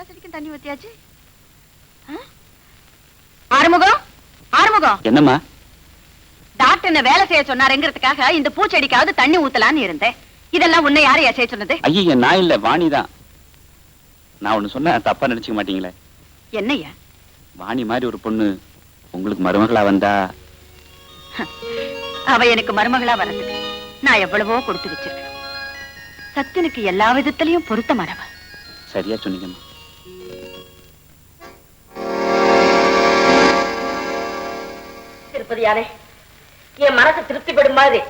எல்லா செடிக்கும் தண்ணி ஊத்தியாச்சு. ஆறுமுகம், ஆறுமுகம். என்னம்மா? டாக்டர் என்ன வேலை செய்ய சொன்னாருங்கிறதுக்காக இந்த பூச்செடிக்காவது தண்ணி ஊத்தலான்னு இருந்தேன். இதெல்லாம் உன்னை யாரையா செய்ய சொன்னது? ஐயா, நான் இல்ல, வாணிதான். நான் ஒண்ணு சொன்ன தப்பா நினைச்சுக்க மாட்டீங்களே? என்னையா? வாணி மாதிரி ஒரு பொண்ணு உங்களுக்கு மருமகளா வந்தா? அவ எனக்கு மருமகளா வர்றதுக்கு நான் எவ்வளவோ கொடுத்து வச்சிருக்கேன். சத்தியனுக்கு எல்லா விதத்திலையும் பொருத்தமானவ. சரியா சொன்னீங்கம்மா. திருப்பதியாரே, என் மனசு திருப்திப்படும் மாதிரி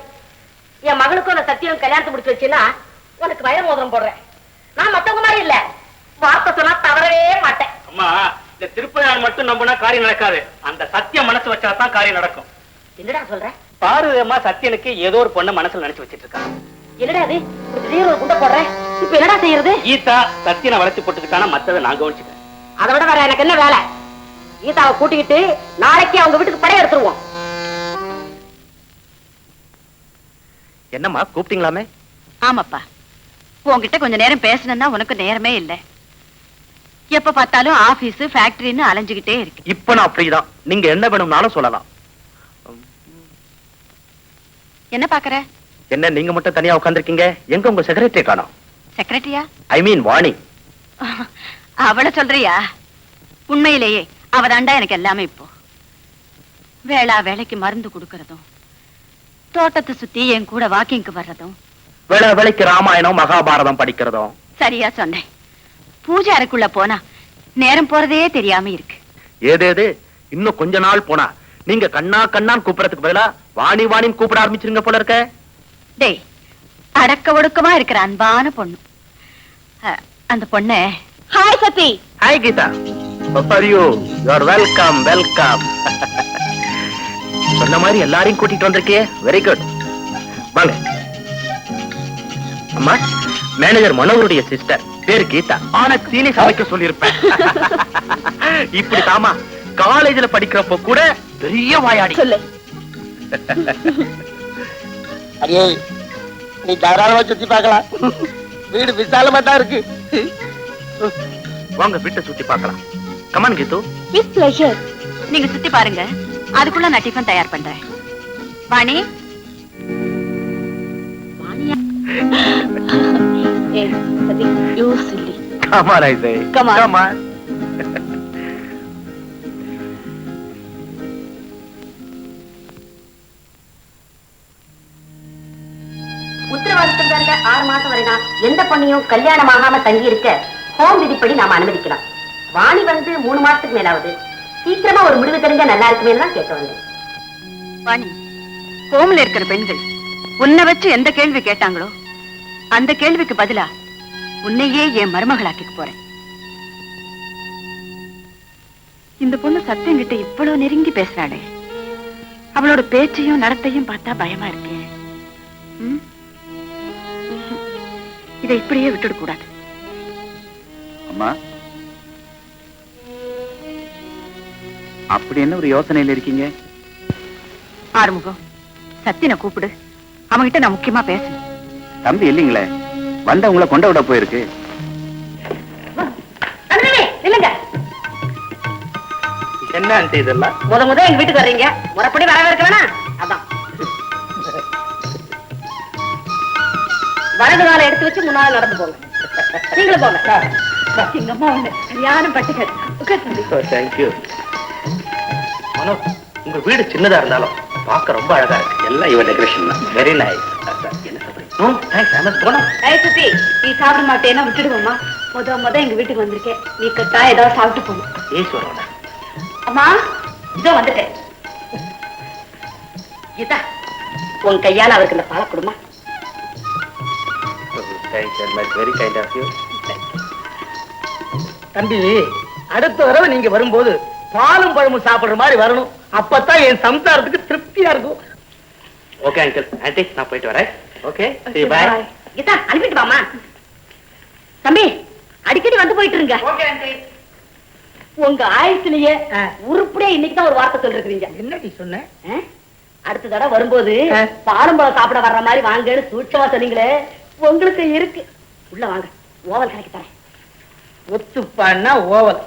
என் மகளுக்கும் நான் சத்தியம் கல்யாணத்தை முடிச்சு வச்சுன்னா உனக்கு வயல் மோதிரம் போடுறேன். நான் மத்தவங்க மாதிரி இல்ல, வார்த்தை சொன்னா தவறவே மாட்டேன். அம்மா, இந்த திருப்பதியார் மட்டும் நம்பினா காரியம் நடக்காது. அந்த சத்தியம் மனசு வச்சாதான் காரியம் நடக்கும். என்னடா சொல்ற? பாருமா, சத்தியனுக்கு ஏதோ ஒரு பொண்ணு மனசுல நினைச்சு வச்சிட்டு இருக்கா. என்னடா அது? திடீர்னு ஒரு குண்டை போடுறேன். இப்ப என்னடா செய்யறது? கீதா சத்தியனை வளைச்சு போட்டுக்கிட்டானா மத்ததை நான் கவனிச்சுக்கிறேன். அதை விட வேற எனக்கு என்ன வேலை? கீதாவை கூட்டிக்கிட்டு நாளைக்கு அவங்க வீட்டுக்கு படைய எடுத்துருவோம். என்னம்மா கூப்பிட்டீங்களாமே? ஆமாப்பா, உன்கிட்ட கொஞ்ச நேரம் பேசணும்னா உனக்கு நேரமே இல்லை. எப்ப பார்த்தாலும் ஆபீஸ் ஃபேக்டரின்னு அலைஞ்சுகிட்டே இருக்கு. இப்ப நான் அப்படிதான். நீங்க என்ன வேணும்னாலும் சொல்லலாம். என்ன பாக்குற? என்ன நீங்க மட்டும் தனியா உட்கார்ந்திருக்கீங்க? எங்க உங்க செக்ரட்டரி காணோம்? செக்ரட்டரியா? ஐ மீன் வாணி. அவளை சொல்றியா? உண்மையிலேயே அவதாண்டா எனக்கு எல்லாமே. இப்போ வேளா வேலைக்கு மருந்து கொடுக்கறதும், தோட்டத்தை சுத்தி என் கூட வாக்கிங்க்கு வர்றதும், வேளா வேலைக்கு ராமாயணம் மகாபாரதம் படிக்கிறதும். சரியா சொன்னேன். பூஜை அறைக்குள்ள போனா நேரம் போறதே தெரியாம இருக்கு. ஏதேது இன்னும் கொஞ்ச நாள் போனா நீங்க கண்ணா கண்ணான்னு கூப்பிடறதுக்கு பதிலா வாணி வாணின்னு கூப்பிட ஆரம்பிச்சிருங்க போல இருக்க. டேய், அடக்க ஒடுக்கமா இருக்கிற அன்பான பொண்ணு. அந்த பொண்ணு. Hi Sathi. Hi Geetha. You are welcome welcome. சொன்ன மாதிரி எல்லாரையும் கூட்டிட்டு வந்திருக்கியே, வெரி குட். வாங்க. அம்மா, மேனேஜர் மனோருடைய சிஸ்டர், பேரு கீதா. ஆனா சீனி சமைக்க சொல்லியிருப்பேன். இப்படி தாமா காலேஜ்ல படிக்கிறப்ப கூட பெரிய வாயாடி. சொல்லு. அடியே, நீ தாராளமா சுத்தி பார்க்கலாம். வீடு விசாலமா தான் இருக்கு. வாங்க வீட்டை சுத்தி பார்க்கலாம். Come on Geethu. With pleasure. நீங்க சுத்தி பாருங்க, அதுக்குள்ள நான் டிஃபன் தயார் பண்றேன். வாணி. வாணியா? ஏய் சதி, you silly. Come on I say. Come on. உத்தரவாதத்தில் வந்த 6 மாசம் வரை தான் எந்த பொண்ணையும் கல்யாணம் ஆகாம தங்கி இருக்க ஹோம் விதிப்படி நாம அனுமதிக்கலாம். வாணி வந்து 3 மாசத்துக்கு மேலாவது. சீக்கிரமா ஒரு முடிவு தெரிஞ்சா நல்லா இருக்குமே தான் கேட்க வந்தேன். வாணி, ஹோம்ல இருக்கிற பெண்கள் உன்னை வச்சு எந்த கேள்வி கேட்டாங்களோ அந்த கேள்விக்கு பதிலா உன்னையே என் மருமகளாக்கிக்க போறேன். இந்த பொண்ணு சத்தியங்கிட்ட இவ்வளவு நெருங்கி பேசுறாளே, அவளோட பேச்சையும் நடத்தையும் பார்த்தா பயமா இருக்கே. இதை இப்படியே விட்டுட கூடாது. அம்மா, அப்படி என்ன ஒரு யோசனையில இருக்கீங்க? ஆறுமுகம், சத்தியனை கூப்பிடு. அவங்கிட்ட நான் முக்கியமா பேசணும். தம்பி இல்லீங்களே, வந்தவங்கள கொண்ட விட போயிருக்கு. என்ன ஆண்டி இதெல்லாம்? முத எங்க வீட்டுக்கு வர்றீங்க, முறைப்படி வரவேற்க வேணா? அதான் வலது காலை எடுத்து வச்சு முன்னால நடந்து போங்க. நீங்களும் போங்க. எங்க அம்மா உன்னை கல்யாணம் பட்டுக்க. தேங்க்யூ. மனோ, உங்க வீடு சின்னதா இருந்தாலும் பார்க்க ரொம்ப அழகா இருக்கு. எல்லாம் இவன் டெக்கரேஷன் தான். Very nice. என்ன சொல்றீங்க? சுத்தி, நீ சாப்பிட மாட்டேன்னா விட்டுடுவோம்மா. முத எங்க வீட்டுக்கு வந்திருக்கேன், நீ கட்டா ஏதாவது சாப்பிட்டு போகணும். ஈஸ்வரன். அம்மா, இதோ வந்துட்டேன். கீதா, உன் கையால அவருக்கு இந்த பாலை கொடுமா. Very kind of you. தம்பி, அடுத்த தடவை நீங்க வரும்போது பாலும் பழமும் சாப்பிடுற மாதிரி வரணும். அப்பதான் என் சம்சாரத்துக்கு திருப்தியா இருக்கும். Okay uncle. ஆண்டி, நான் போயிட்டு வரேன். Okay, see you, bye. Geetha, அனுப்பிட்டு வாமா. தம்பி, அடிக்கடி வந்து போயிட்டு இருங்க. Okay aunty. உங்க ஆயுசுலயே உருப்படியா இன்னைக்கு தான் ஒரு வார்த்தை சொல்லிருக்கீங்க. என்னடி சொன்ன? அடுத்த தடவை வரும்போது பாலும் பழம் சாப்பிட வர்ற மாதிரி வாங்கன்னு சூட்சமா சொன்னீங்களே, உங்களுக்கு இருக்கு. உள்ள வாங்க, ஓவல் கலக்கி தரேன். ஒத்துப்பான்னா ஓவல்.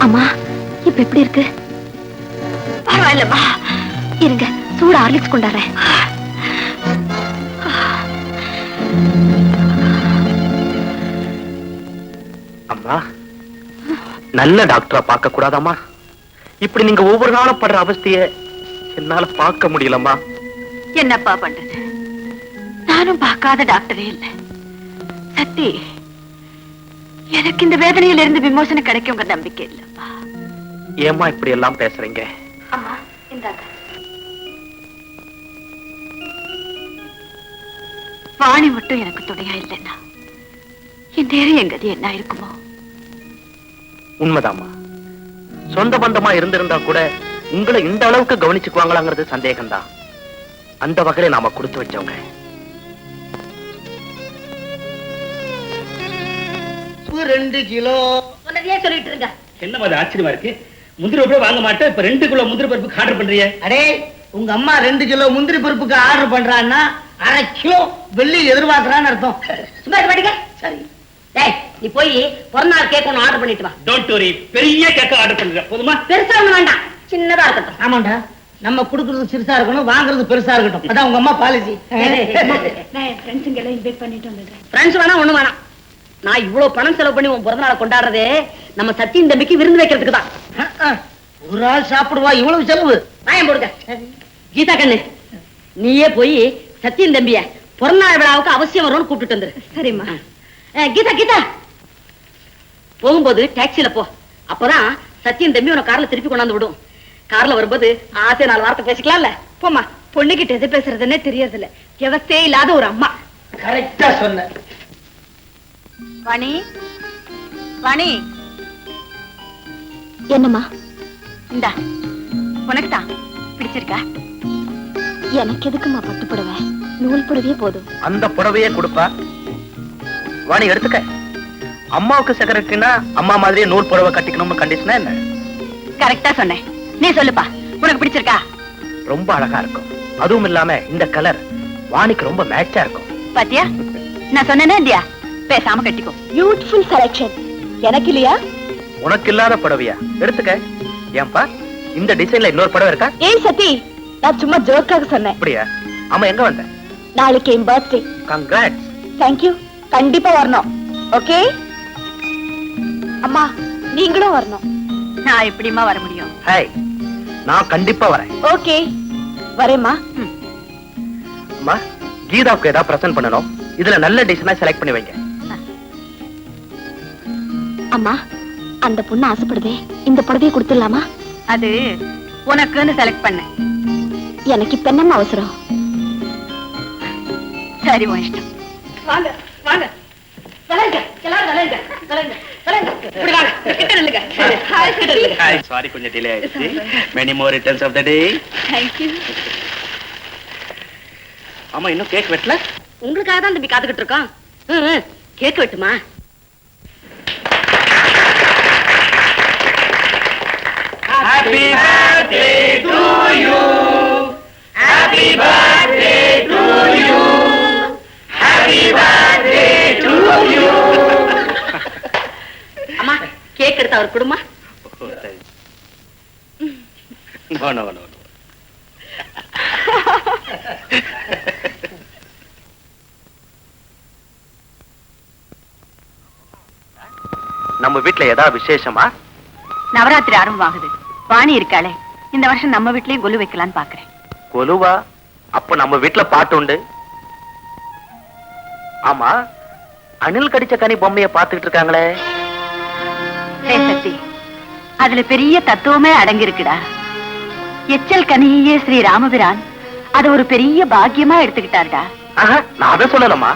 அம்மா இப்ப எப்படி இருக்கு? பரவாயில்லம்மா, இருங்க, சூடு ஹார்லிக்ஸ் கொண்டாடுறேன். அம்மா, நல்ல டாக்டரா பார்க்க கூடாதாம்மா? இப்படி நீங்க ஒவ்வொரு நாளும் படுற அவஸ்தைய என்னால பார்க்க முடியலம்மா. என்னப்பா பண்றது? நானும் பார்க்காத டாக்டரே இல்ல. சத்தி, எனக்கு இந்த வேதனையில இருந்து விமோசனம் கிடைக்குங்க நம்பிக்கை இல்லப்பா. ஏம்மா இப்படி எல்லாம் பேசுறீங்க? அம்மா இந்தாங்க. வாணி மட்டும் எனக்கு துணையா இல்லைன்னா என் நேரம் எங்கது என்ன இருக்குமோ? உண்மைதாம்மா. சொந்த பந்தமா இருந்திருந்தா கூட உங்களை இந்த அளவுக்கு கவனிச்சுக்குவாங்களாங்கிறது சந்தேகம்தான். அந்த வகையில நாம கொடுத்து வச்சவங்க. 2 கிலோ சொன்னதையே சொல்லிட்டு இருங்க. என்னமா அது ஆச்சரியமா இருக்கு? முந்திரி பருப்பு வாங்க மாட்டேன், இப்ப 2 கிலோ முந்திரி பருப்புக்கு ஆர்டர் பண்றியே? அடே, உங்க அம்மா 2 கிலோ முந்திரி பருப்புக்கு ஆர்டர் பண்றான்னா 1/2 கிலோ வெள்ளி எதிர்பார்க்கறான்னு அர்த்தம். சும்மா இருக்க மாட்டீங்க? சரி. டேய், நீ போய் பிறந்தநாள் கேக் ஒன்று ஆர்டர் பண்ணிட்டு வா. டோன்ட் வரி, பெரிய கேக்க ஆர்டர் பண்றேன், போதுமா? பெருசா ஒண்ணு வேண்டாம், சின்னதா இருக்கட்டும். ஆமாண்டா, நம்ம குடுக்கறது சிறுசா இருக்கணும், வாங்குறது பெருசா இருக்கட்டும். அதான் உங்க அம்மா பாலிசி. ஃப்ரெண்ட்ஸ் வேணா ஒண்ணு வேணாம். நான் இவ்வளவு பணம் செலவு பண்ணி உன் பிறந்தநாளை கொண்டாடுறதே நம்ம சத்தியின் தம்பிக்கு விருந்து வைக்கிறதுக்கு தான். ஒரு ஆள் சாப்பிடுவா, இவ்வளவு செலவு? வாயம் போடுங்க. கீதா கண்ணு, நீயே போய் சத்தியின் தம்பிய பிறந்தநாள் விழாவுக்கு அவசியம் வரும்னு கூப்பிட்டு வந்துரு. சரிம்மா. கீதா கீதா, போகும்போது டாக்ஸில போ. அப்பதான் சத்தியின் தம்பி உன கார்ல திருப்பி கொண்டாந்து விடும். கார்ல வரும்போது ஆசை 4 வார்த்தை பேசிக்கலாம்ல. போமா. பொண்ணுகிட்ட எது பேசுறதுன்னே தெரியறது இல்ல. விவசாய இல்லாத ஒரு அம்மா. கரெக்டா சொன்ன. வாணி, வாணி, என்னம்மா? இந்தா உனக்குதான். பிடிச்சிருக்கா? எனக்கு எதுக்குமா பட்டு புடவை? நூல் புடவையே போதும். அந்த புடவையே கொடுப்பா. வாணி எடுத்துக்க. அம்மாவுக்கு செக்ரட்டரினா அம்மா மாதிரியே நூல் புடவை கட்டிக்கணும்னு கண்டிஷனா என்ன? கரெக்டா சொன்னேன். நீ சொல்லுப்பா, உனக்கு பிடிச்சிருக்கா? ரொம்ப அழகா இருக்கும். அதுவும் இல்லாம இந்த கலர் வாணிக்கு ரொம்ப மேட்சா இருக்கும். பாத்தியா, நான் சொன்னேனே இல்லையா? பேசாம கட்டிக்கோ. Beautiful selection. எனக்கு இல்லையா? உனக்கு இல்லாத புடவையா? எடுத்துக்க. ஏன்பா, இந்த டிசைன்ல இன்னொரு புடவை இருக்கா? ஏய் சத்தி, நான் சும்மா ஜோக்காக சொன்னேன். அப்படியா? ஆமா, எங்க வந்த? நாளைக்கு என் பர்த்டே. கங்க்ராட்ஸ். Thank you. கண்டிப்பா வரணும். ஓகே? அம்மா, நீங்களும் வரணும். நான் எப்படிமா வர முடியும்? ஹாய், நான் கண்டிப்பா வரேன். ஓகே, வரேம்மா. அம்மா, கீதாவுக்கு ஏதாவது பிரசன்ட் பண்ணணும். இதுல நல்ல டிசைனா செலக்ட் பண்ணி வைங்க. அம்மா, அந்த பொண்ணு ஆசைப்படுதே, இந்த புடவையை கொடுத்துடலாமா? அது உனக்குன்னு செலக்ட் பண்ண. எனக்கு இப்ப என்னம்மா அவசரம்? சரி, உன் இஷ்டம். வாங்க வாங்க, விளையாடுங்க, எல்லாரும் விளையாடுங்க, விளையாடுங்க, விளையாடுங்க. இப்படி வாங்க, கிட்ட நில்லுங்க. ஹாய், கிட்ட நில்லுங்க. ஹாய், சாரி கொஞ்சம் டிலே ஆயிடுச்சு. Many more returns of the day. Thank you. ஆமா, இன்னும் கேக் வெட்டல? உங்களுக்காக தான் தம்பி காத்துக்கிட்டு இருக்கோம். Cake வெட்டுமா? Happy birthday to you. Happy birthday to you. Happy birthday to you. அம்மா, கேக் எடுத்து அவர் கொடுமா. No. நம்ம வீட்டுல ஏதாவது விசேஷமா? நவராத்திரி ஆரம்பமாகுது. வாணி இருக்காளே, இந்த வருஷம் நம்ம வீட்லயும் கொலு வைக்கலான்னு பாக்குறேன். கொலுவா? அப்ப நம்ம வீட்டுல பாட்டு உண்டு. ஆமா, அணில் கடிச்ச கனி பொம்மைய பாத்துக்கிட்டு இருக்காங்களே. சத்தி, அதுல பெரிய தத்துவமே அடங்கி இருக்குடா. எச்சல் கனியே ஸ்ரீ ராமபிரான் அது ஒரு பெரிய பாக்கியமா எடுத்துக்கிட்டாருடா. நான் அதை சொல்லலமா,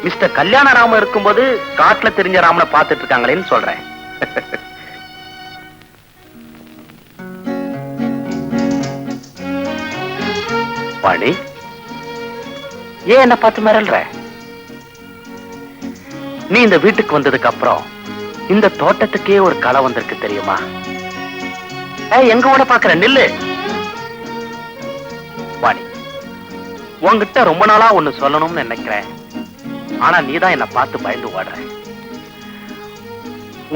மிஸ்டர் கல்யாண ராமன் இருக்கும்போது காட்டுல தெரிஞ்ச ராமனை பாத்துட்டு இருக்காங்களேன்னு சொல்றேன். வாணி, ஏன் என்ன பார்த்து மிரல்ற? நீ இந்த வீட்டுக்கு வந்ததுக்கு அப்புறம் இந்த தோட்டத்துக்கே ஒரு களை வந்திருக்கு தெரியுமா? எங்க ஓட பாக்குற நில்லு. வாணி, உன்கிட்ட ரொம்ப நாளா ஒண்ணு சொல்லணும்னு நினைக்கிறேன். ஆனா நீதான் என்ன பார்த்து பயந்து ஓடுற.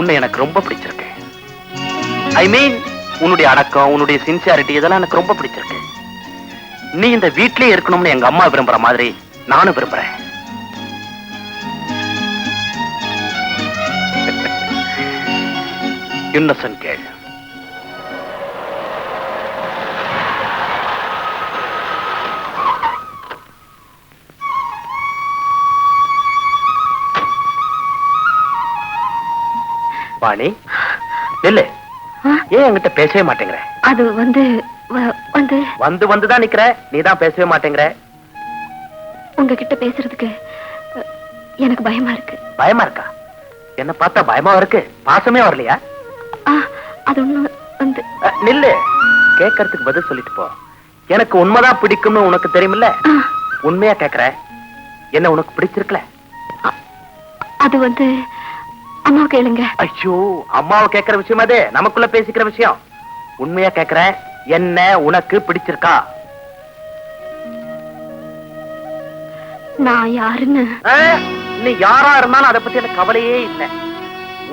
உன்னை எனக்கு ரொம்ப பிடிச்சிருக்கு. ஐ மீன், உன்னுடைய அடக்கம், உன்னுடைய சின்சியாரிட்டி இதெல்லாம் எனக்கு ரொம்ப பிடிச்சிருக்கு. நீ இந்த வீட்லயே இருக்கணும்னு எங்க அம்மா விரும்புற மாதிரி நானும் விரும்புறேன். இன்னசென்ட் கேள். வாணி, நில்லு. ஏன் என்கிட்ட பேசவே மாட்டேங்கிற? அது வந்து வந்துதான் நிக்கிற, நீதான் பேசவே மாட்டேங்கிற. உங்ககிட்ட பேசுறதுக்கு எனக்கு பயமா இருக்கு. பயமா இருக்கா? என்ன பார்த்தா பயமா இருக்கு? பாசமே வரலையா? அது ஒண்ணு வந்து நில்லு. கேட்கறதுக்கு பதில் சொல்லிட்டு போ. எனக்கு உண்மைதான் பிடிக்கும்னு உனக்கு தெரியுமில்ல? உண்மையா கேக்குற, என்ன உனக்கு பிடிச்சிருக்கல? அது வந்து அம்மா கேளுங்க. ஐயோ, அம்மாவை கேட்கிற விஷயம் அது, நமக்குள்ள பேசிக்கிற விஷயம். உண்மையா கேக்குற, என்ன உனக்கு பிடிச்சிருக்கா? நான் யாருன்னு நீ யாரா இருந்தாலும் அதை பத்தி எனக்கு கவலையே இல்லை.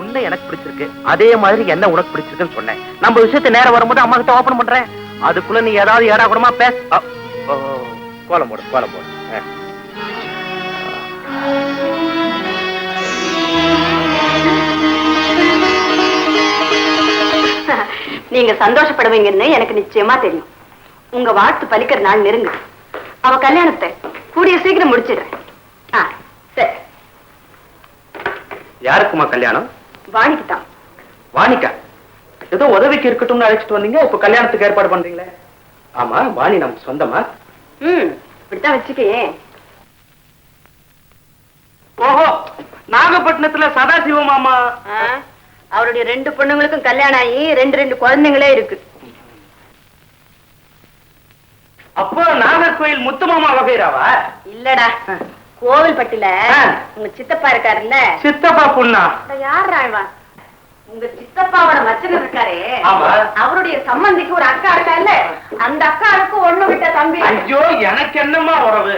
உன்னை எனக்கு பிடிச்சிருக்கு, அதே மாதிரி என்ன உனக்கு பிடிச்சிருக்குன்னு சொன்னேன். நம்ம விஷயத்த நேரம் வரும்போது அம்மா கிட்ட ஓபன் பண்றேன். அதுக்குள்ள நீ ஏதாவது ஏடா கூடமா பேச. கோலம் போடு, கோலம் போடு. நீங்க சந்தோஷப்படுவீங்கன்னு எனக்கு நிச்சயமா தெரியும். உங்க வாழ்த்து பலிக்கிற நாள் நெருங்கு. அவ கல்யாணத்தை கூடிய சீக்கிரம் முடிச்சிடுறேன். சரி. யாருக்குமா கல்யாணம்? வாணிக்கு தான். வாணிக்கா? ஏதோ உதவிக்கு இருக்கட்டும்னு அழைச்சிட்டு வந்தீங்க, இப்ப கல்யாணத்துக்கு ஏற்பாடு பண்றீங்களே? ஆமா, வாணி நமக்கு சொந்தமா? இப்படித்தான் வச்சுக்கே. ஓஹோ, நாகப்பட்டினத்துல சதாசிவம் மாமா. அவருடைய 2 பொண்ணுங்களுக்கும் கல்யாணம் ஆகி 2 குழந்தைங்களே இருக்கு. அப்போ நாகர்கோயில் முத்துமாமா வகைராவா? இல்லடா, கோவில்பட்டில உங்க சித்தப்பா இருக்காருல்ல. சித்தப்பா பொண்ணா? யார் ராழ்வா? உங்க சித்தப்பாவோட மச்சன் இருக்காரு, அவருடைய சம்பந்திக்கு ஒரு அக்கா இருக்கா இல்ல, அந்த அக்காவுக்கு ஒண்ணு விட்ட தம்பி. ஐயோ, எனக்கு என்னமா உறவு?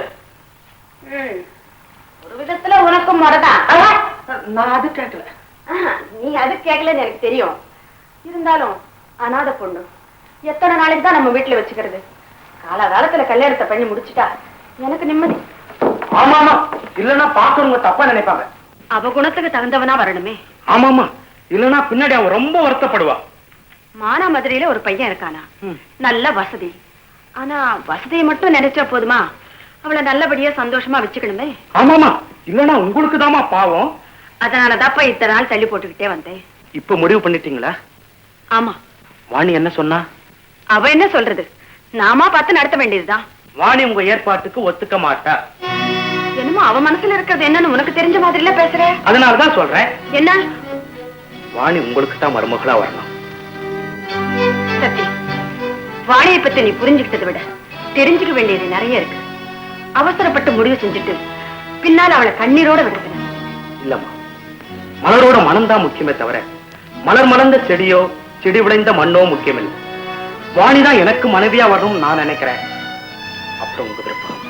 ஒரு விதத்துல உனக்கும் முறைதான். நான் அது கேட்கல. நீ அது கேட்கலன்னு எனக்கு தெரியும். இருந்தாலும் அநாத பொண்ணு எத்தனை நாளைக்கு தான் நம்ம வீட்டுல வச்சுக்கிறது? காலகாலத்துல கல்யாணத்தை பண்ணி முடிச்சுட்டா எனக்கு நிம்மதி. ஆமாமா, இல்லன்னா பாக்குறவங்க தப்பா நினைப்பாங்க. அவ குணத்துக்கு தகுந்தவனா வரணுமே. ஆமாமா, இல்லன்னா பின்னாடி அவன் ரொம்ப வருத்தப்படுவா. மானாமதுரையில ஒரு பையன் இருக்கானா, நல்ல வசதி. ஆனா வசதியை மட்டும் நினைச்சா போதுமா? அவளை நல்லபடியா சந்தோஷமா வச்சுக்கணுமே. ஆமாமா, இல்லன்னா உங்களுக்கு தாமா பாவம். அதனாலதாப்பா இத்தனை நாள் தள்ளி போட்டுக்கிட்டே வந்தேன். இப்ப முடிவு பண்ணிட்டீங்களா? ஆமா. வாணி என்ன சொன்னா? அவ என்ன சொல்றது, நாமா பார்த்து நடத்த வேண்டியதுதான். வாணி உங்க ஏற்பாட்டுக்கு ஒத்துக்க மாட்டா. என்னமோ அவ மனசுல இருக்கிறது என்னன்னு உனக்கு தெரிஞ்ச மாதிரில பேசுற. அதனாலதான் சொல்றேன். என்ன? வாணி உங்களுக்கு தான் மருமகளா வரணும். சத்தி, வாணியை பத்தி நீ புரிஞ்சுக்கிட்டதை விட தெரிஞ்சுக்க வேண்டியது நிறைய இருக்கு. அவசரப்பட்டு முடிவு செஞ்சுட்டு பின்னால் அவளை கண்ணீரோட விடுறது இல்லம்மா. மலரோட மனம்தான் முக்கியமே தவிர மலர் மலர்ந்த செடியோ செடி விளைந்த மண்ணோ முக்கியம் இல்லை. வாணிதான் எனக்கு மனைவியா வரணும் நான் நினைக்கிறேன். அப்புறம் உங்க விருப்பம்.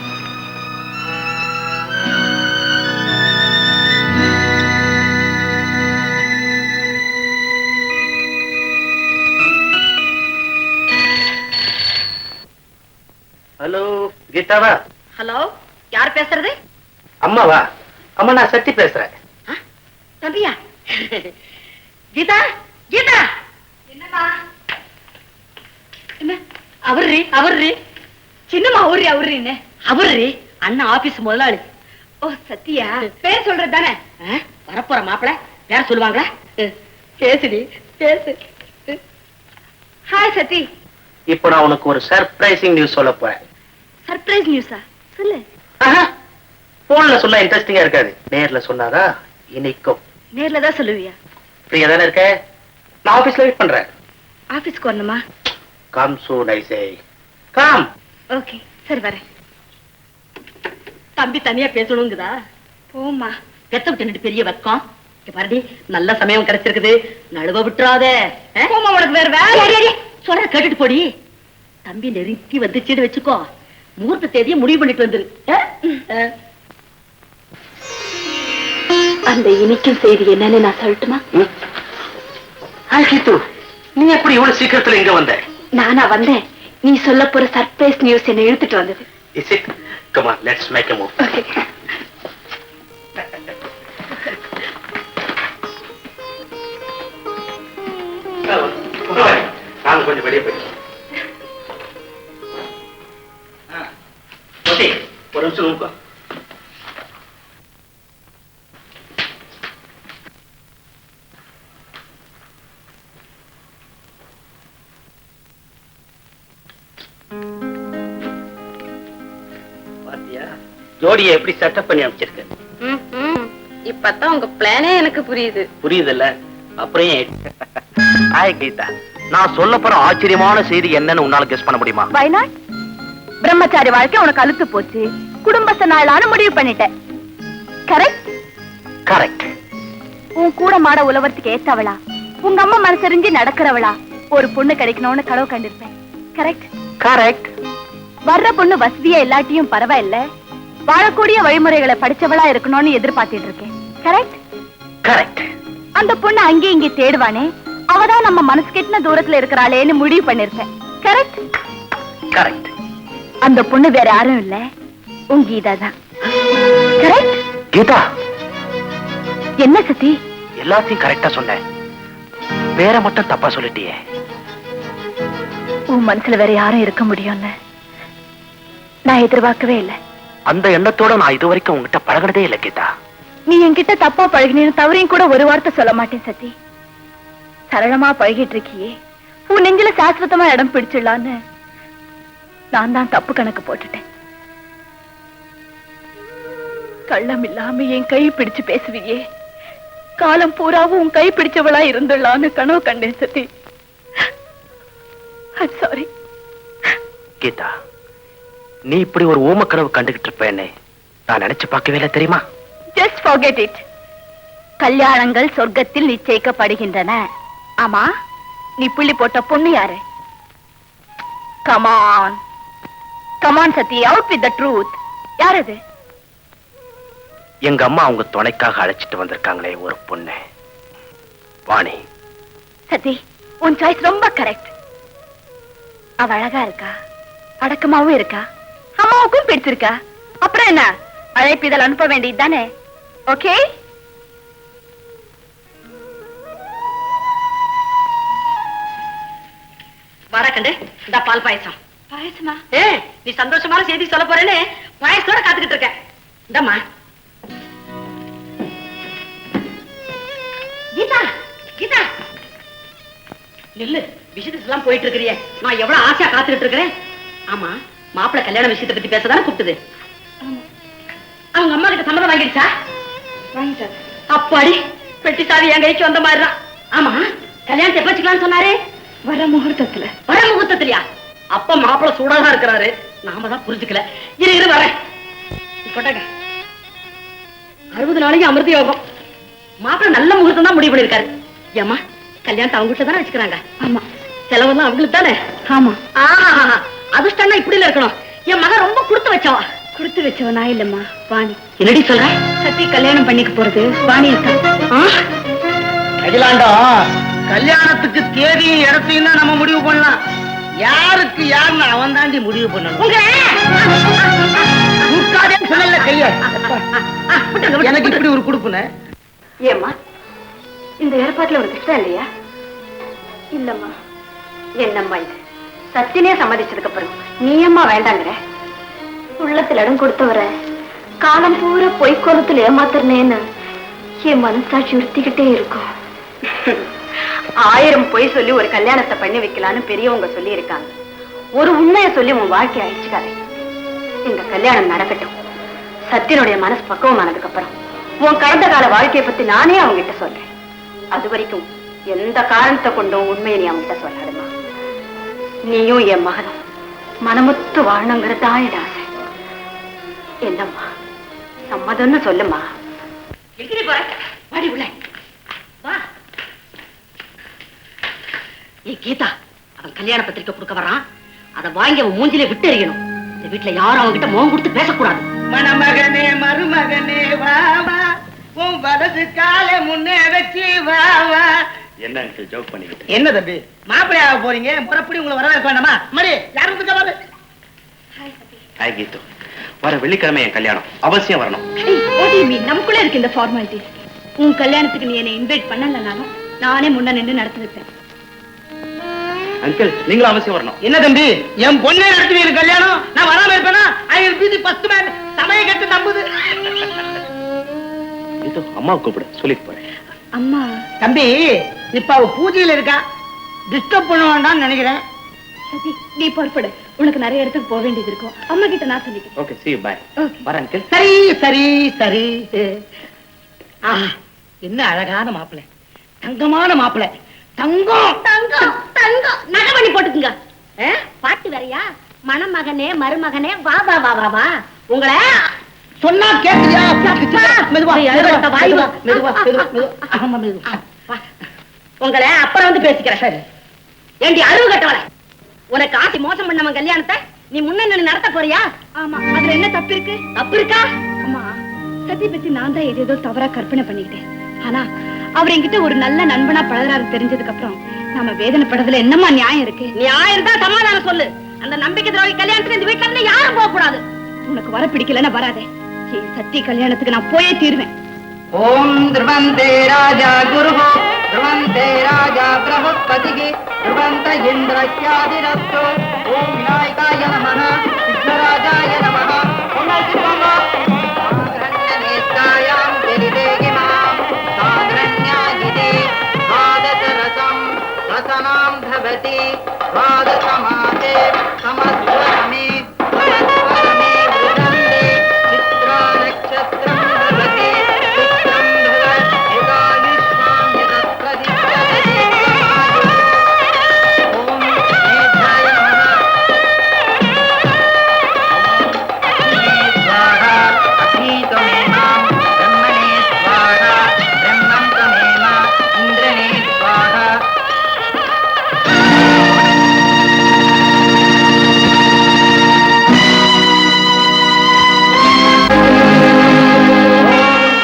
ஹலோ, கீதாவா? ஹலோ, யார் பேசுறது? அம்மாவா? அம்மா, நான் சத்தி பேசுறேன். தம்பியா? கீதா, கீதா. என்னமா? என்ன அவர்ரி சின்னம்மா அவர்ரி அவர்ரி அண்ணா ஆபீஸ் முதலாளி. ஓ சத்தியா, பேர் சொல்றது தானே? வரப்போற மாப்பிள வேற சொல்லுவாங்களா? பேசுடி பேசு. ஹாய் சத்தி. இப்போ நான் உனக்கு ஒரு சர்ப்ரைசிங் நியூஸ் சொல்ல போறேன். சர்ப்ரைஸ் நியூஸா? சொல்லு. போன்ல சொல்ல இன்ட்ரெஸ்டிங்கா இருக்காது, நேர்ல சொன்னாதான் இனிக்கும். நேர்ல தான் சொல்லுவியா? ஃப்ரீயா தானே இருக்க? நான் ஆபீஸ்ல வெயிட் பண்றேன். ஆபீஸ்க்கு வரணுமா? கம் சூன் ஐ சே. கம். ஓகே, சரி வரேன். தம்பி தனியா பேசணுங்குதா? போம்மா. பெத்த விட்டு பெரிய வெக்கம். பாருடி, நல்ல சமயம் கிடைச்சிருக்குது, நழுவ விட்டுறாத. உனக்கு வேற வேலை சொல்ற கேட்டுட்டு போடி. தம்பி நெருக்கி வந்துச்சுன்னு வச்சுக்கோ, முகூர்த்த தேதியை முடிவு பண்ணிட்டு வந்துரு. அந்த இனிக்கும் செய்தி என்னன்னு நான் சொல்லட்டுமா? நீ எப்படி இவ்வளவு சீக்கிரத்துல இங்க வந்த? நானா வந்தேன், நீ சொல்ல போற சர்ப்ரைஸ் நியூஸ் என்ன இழுத்துட்டு வந்தது. Is it? Come on, let's make a move. Okay. நாங்க கொஞ்சம் வெளியே போயிட்டோம். ஒரு நிமிஷம் நோக்கா. ஜோடியை எப்படி செட்டப் பண்ணி அமைச்சிருக்க? இப்பதான் உங்க பிளானே எனக்கு புரியுது. புரியுதுல்ல? அப்புறம் ஹாய் கீதா, நான் சொல்ல போற ஆச்சரியமான செய்தி என்னன்னு உன்னால கெஸ் பண்ண முடியுமா? Why not? பிரம்மச்சாரி வாழ்க்கை உனக்கு அழுத்து போச்சு, குடும்பத்தை நாளான முடிவு பண்ணிட்டேன். கரெக்ட்? கரெக்ட். உன் கூட மாட உலவத்துக்கு ஏத்தவளா, உங்க அம்மா மனசறிஞ்சு நடக்கிறவளா ஒரு பொண்ணு கிடைக்கணும்னு கனவு கண்டிருப்பேன். கரெக்ட்? கரெக்ட். வர்ற பொண்ணு வசதியா எல்லாத்தையும் பரவாயில்ல, வாழக்கூடிய வழிமுறைகளை படிச்சவளா இருக்கணும்னு எதிர்பார்த்துட்டு இருக்கேன். கரெக்ட்? கரெக்ட். அந்த பொண்ணு அங்கே இங்கே தேடுவானே, அவதான் நம்ம மனசு கெட்டின தூரத்துல இருக்கிறாளேன்னு முடிவு பண்ணிருப்பேன். கரெக்ட்? கரெக்ட். அந்த பொண்ணு வேற யாரும் இல்ல, உன் கீதா தான். கரெக்ட்? கீதா, என்ன சத்தி எல்லாத்தையும் கரெக்டா சொன்னேன், வேற மட்டும் தப்பா சொல்லிட்டியே. உன் மனசுல வேற யாரும் இருக்க முடியும்னு நான் எதிர்பார்க்கவே இல்லை. அந்த எண்ணத்தோட நான் இது வரைக்கும் உங்ககிட்ட பழகினதே இல்லை கீதா. நீ என்கிட்ட தப்பா பழகினேன்னு தவறையும் கூட ஒரு வார்த்தை சொல்ல மாட்டேன் சத்தி. சரளமா பழகிட்டு இருக்கியே, உன் நெஞ்சில சாஸ்வதமா இடம் பிடிச்சிடலான்னு நான் தான் தப்பு கணக்கு போட்டுட்டேன். கள்ளம் இல்லாம என் கை பிடிச்சு பேசுவியே, காலம் பூராவும் உன் கை பிடிச்சவளா இருந்துடலான்னு கனவு கண்டேன் சத்தி. சாரி கீதா, நீ இப்படி ஒரு ஊம கனவு கண்டுகிட்டு இருப்பேன்னு நான் நினைச்சு பார்க்கவே இல்லை தெரியுமா? Just forget it. கல்யாணங்கள் சொர்க்கத்தில் நிச்சயிக்கப்படுகின்றன. ஆமா, நீ புள்ளி போட்ட பொண்ணு யாரு? Come on. Come on Sathy, out with the truth. யார் அது? எங்க அம்மா அவங்க துணைக்காக அழைச்சிட்டு வந்திருக்காங்களே ஒரு பொண்ணு, வாணி. சத்தி, உன் சாய்ஸ் ரொம்ப கரெக்ட். அவ அழகா இருக்கா, அடக்கமாவும் இருக்கா, அம்மாவுக்கும் பிடிச்சிருக்கா. அப்புறம் என்ன, அழைப்பிதழ் அனுப்ப வேண்டியது தானே? ஓகே? வரக்கண்டு இந்த பால் பாயசம். பாயசமா? நீ சந்தோஷமான செய்தி சொல்ல போறேன்னு பாயசத்தோட காத்துக்கிட்டு இருக்க. இந்தம்மா. கீதா, கீதா நில்லு. விஷயத்துக்கு போயிட்டு இருக்கிறிய, நான் எவ்வளவு ஆசையா காத்துக்கிட்டு இருக்கிறேன். ஆமா, மாப்பிள்ளை கல்யாண விஷயத்தை பத்தி பேசதானே கூப்பிட்டது. அவங்க அம்மா கிட்ட சம்மதம் வாங்கிடுச்சா? வாங்கிட்டாரு. அப்பாடி, பெட்டி சாவி என் கைக்கு வந்த மாதிரிதான். ஆமா, கல்யாணத்தை எப்ப வச்சுக்கலாம்னு சொன்னாரு? வர முகூர்த்தத்துல. வர முகூர்த்தத்திலயா? அப்ப மாப்பிள்ளை சூடாதான் இருக்கிறாரு, நாம தான் புரிஞ்சுக்கல. இரு வரேன். 60 நாளைக்கு அமிர்த யோகம். மாப்பிள்ளை நல்ல முகூர்த்தம் தான் முடிவு பண்ணிருக்காரு. ஏமா, கல்யாணத்தை அவங்க கிட்ட தானே வச்சுக்கிறாங்க? ஆமா. செலவெல்லாம் அவங்களுக்கு தானே? ஆமா. அதிர்ஷ்டம்னா இப்படி இருக்கணும். என் மகன் ரொம்ப கொடுத்து வச்சவா. கொடுத்து வச்சவ நான் இல்லம்மா, வாணி. என்னடி சொல்ற? சத்தி கல்யாணம் பண்ணிக்க போறது வாணி தான். அகிலாண்டம், கல்யாணத்துக்கு தேதியும் இடத்தையும் தான் நம்ம முடிவு பண்ணலாம். யாருக்கு யாருன்னு அவன் தாண்டி முடிவு பண்ணணும். சொல்லல கைய, எனக்கு இப்படி ஒரு குடுப்புன. ஏம்மா, இந்த ஏற்பாட்டுல உனக்கு இஷ்டம் இல்லையா? இல்லம்மா. என்னம்மா இது? சத்தினே சம்மதிச்சதுக்கு அப்புறம் நீ அம்மா வேண்டாங்கிற? உள்ளத்துல இடம் கொடுத்தவர காலம் பூரா பொய்க்கோலத்துல ஏமாத்துறேன்னு என் மனசாட்சி உறுத்திக்கிட்டே இருக்கும். 1000 பொய் சொல்லி ஒரு கல்யாணத்தை பண்ணி வைக்கலான்னு பெரியவங்க சொல்லி இருக்காங்க. ஒரு உண்மையை சொல்லி உன் வாழ்க்கையை அழிச்சுக்காதே. இந்த கல்யாணம் நடக்கட்டும். சத்தியனுடைய மனசு பக்குவமானதுக்கு அப்புறம் உன் கடந்த கால வாழ்க்கையை பத்தி நானே அவங்க கிட்ட சொல்றேன். அது வரைக்கும் எந்த காரணத்தை கொண்டும் உண்மையை நீ அவங்க கிட்ட சொல்லாதுமா. நீயும் என் மகனும் மனமுத்து வாழணுங்கிறதா என் ஆசை. என்னம்மா, சம்மதம்னு சொல்லுமா. எங்கடி போற? வாடி உள்ள வா. ஏய் கீதா, அவன் கல்யாண பத்திரிக்கை கொடுக்க வரான். அதை வாங்கி அவன் மூஞ்சில விட்டு எறியணும். இந்த வீட்டுல யாரும் அவன்கிட்ட முகம் கொடுத்து பேசக்கூடாது. மணமகனே மருமகனே வா வா, உன் வலது கால முன்னே வச்சு வா வா. என்ன அங்கிள் ஜோக் பண்ணிக்கிட்டு? என்ன தம்பி மாப்பிள்ளையாக போறீங்க, முறப்படி உங்களை வரவேற்க வேண்டாமா? மடி யாரும் இருக்காது. ஹாய் கீது, வர வெள்ளிக்கிழமை என் கல்யாணம், அவசியம் வரணும். நமக்குள்ள இருக்கு இந்த ஃபார்மாலிட்டிஸ். உன் கல்யாணத்துக்கு நீ என்னை இன்வைட் பண்ணலனாலும் நானே முன்ன நின்று நடத்தி வைப்பேன். அங்கிள் நீங்களும் அவசியம் வரணும். என்ன தம்பி, என் பொண்ணே நடத்துவீங்க கல்யாணம், நான் வராம இருப்பேனா? I will be the first man. சமய கட்டு நம்புது. கீது, அம்மாவை கூப்பிடு, சொல்லிட்டு போறேன். அம்மா தம்பி, இப்ப அவ பூஜையில இருக்கா, டிஸ்டர்ப் பண்ண வேண்டாம்னு நினைக்கிறேன். சதி, நீ புறப்படு. உனக்கு நிறைய இடத்துக்கு போக வேண்டியது இருக்கும். அம்மா கிட்ட நான் சொல்லிக்கிறேன். Okay, see you, bye. Okay. வரேன் அங்கிள். சரி சரி சரி. என்ன அழகான மாப்பிள்ளை, தங்கமான மாப்பிள்ளை. தங்கம் தங்கம் தங்கம் நகை பண்ணி போட்டுக்குங்க. பாட்டு வேறையா? மணமகனே மருமகனே வா வா வா வா வா. உங்களை சொன்னா கேட்டியா? மெதுவா வாய்வா. மெதுவா மெதுவா மெதுவா. ஆமா மெதுவா. உங்களை அப்புறம் வந்து பேசிக்கிறேன். சரி ஏண்டி அருவு கட்டவள, உனக்கு ஆசி மோசம் பண்ணவன் கல்யாணத்தை நீ முன்ன நின்னு நடத்த போறியா? ஆமா, அதுல என்ன தப்பு இருக்கு? தப்பு இருக்கா? அம்மா, சத்தி பத்தி நான் தான் ஏதேதோ தவறா கற்பனை பண்ணிக்கிட்டேன். ஆனா அவர் என்கிட்ட ஒரு நல்ல நண்பனா பழகுறாரு தெரிஞ்சதுக்கு அப்புறம் நாம வேதனைப்படுறதுல என்னமா நியாயம் இருக்கு? நீ ஆயிரம் தான் சமாதானம் சொல்லு. அந்த நம்பிக்கை துரோகி கல்யாணத்துக்கு இந்த வீட்டுல இருந்து யாரும் போக கூடாது. உனக்கு வர பிடிக்கலன்னா வராதே. என் சத்தி கல்யாணத்துக்கு நான் போயே தீருவேன். ஓம் த்ருவந்தே ராஜா குருஹோ த்ருவந்தே ராஜா பிரபுபதிகி த்ருவந்த இந்திரஸ்யாதிரஸ்தோ. ஓம் விநாயகாய நமः, விக்னராஜாய நமः. ஆக்ரண்யநேத்ராயாம் தெரிதேகிமாம் சாக்ரண்யாகிதே பாதசரசம் ரசனாம் பவதி பாதசமாதே சமஸ்வரமே சமஸ்வரமே விருதந்தே சித்ரா நக்ஷத்ரம் பவதி சித்ரம் பவத் ஏகாயுஷ்மாம் யதத்ரதிஷ்யதே சமாயு. ஓம் மேதாய நமः. स्वाहा अग्नितमेनां ब्रह्मणे स्वाहा ब्रह्मं तमेना इन्द्रणे स्वाहा.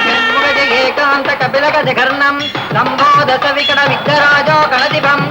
षण्मुखज एकान्त कपिलगजकर्णं लम्बोदश विकट विघ्नराजो गणदिवं